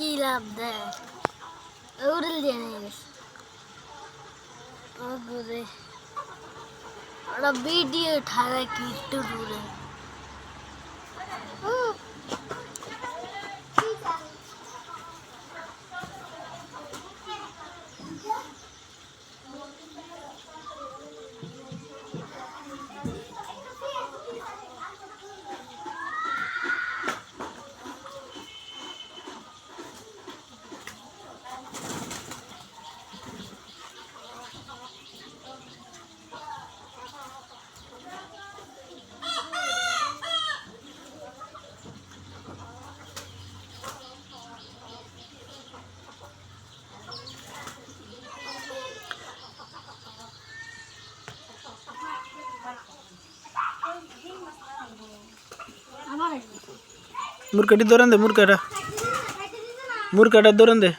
কি লাভ দেয় উড়িল দিয়ে নিয়ে গেছে ঘুরে ওরা ভিডিও ঠাড়া কি একটু দূরে মুরকাটি ধরেন দে মুরকাটা ধরেন দে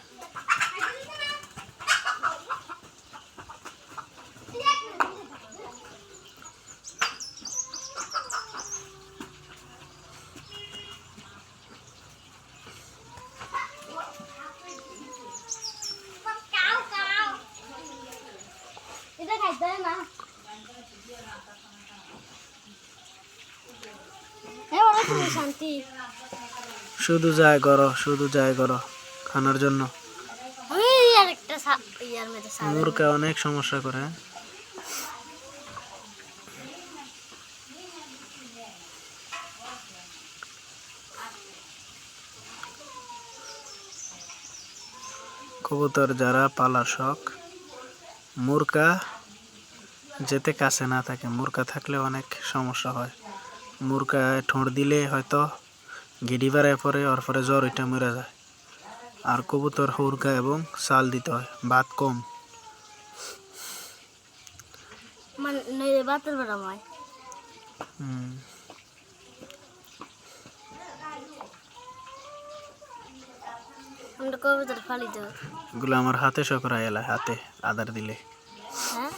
শান্তি শুধু যায় করো খানার জন্য মুরগা অনেক সমস্যা করে কবুতর যারা পালার শখ মুরগা যেতে কাছে না থাকে মুরগা থাকলে অনেক সমস্যা হয় মুরগা ঠোঁট দিলে হয়তো গিডি বাড়ায় পরে ওর পরে জ্বর ওইটা মরে যায় আর কবুতর হুরগা এবং চাল দিতে হয় ভাত কম বাতের বেড়া হয় কবুতর ফালি দাও এগুলো আমার হাতে শকরা এলা হাতে আদার দিলে হ্যাঁ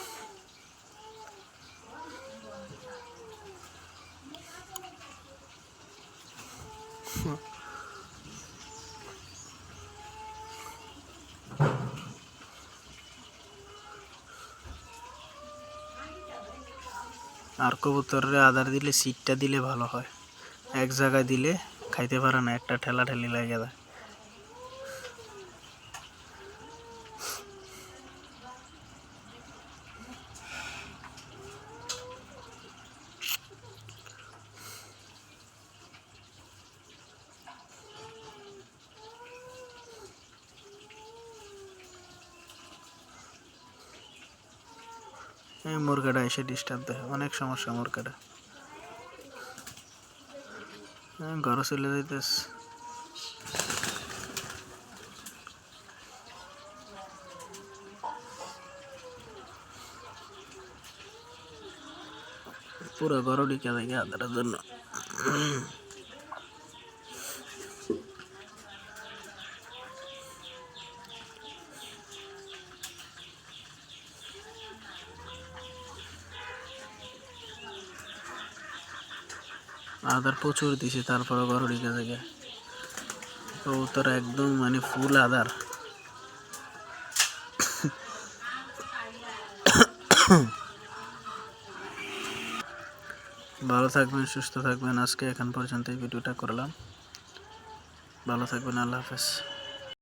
আর কবুতরের আদার দিলে সিটটা দিলে ভালো হয় এক জায়গায় দিলে খাইতে পারে না একটা ঠেলা ঠেলি লাগে যায় মুরগাটা এসে ডিস্টার্ব দেয় অনেক সমস্যা মুরগাটা ঘরে চলে যাইতেস পুরো ঘর ঢিকে থাকে আদারের জন্য আদার প্রচুর দিছে তারপরে ঘর ঢিকে থাকে কবুতর একদম মানে ফুল আদার ভালো থাকবেন সুস্থ থাকবেন আজকে এখন পর্যন্ত এই ভিডিওটা করলাম ভালো থাকবেন আল্লাহ হাফেজ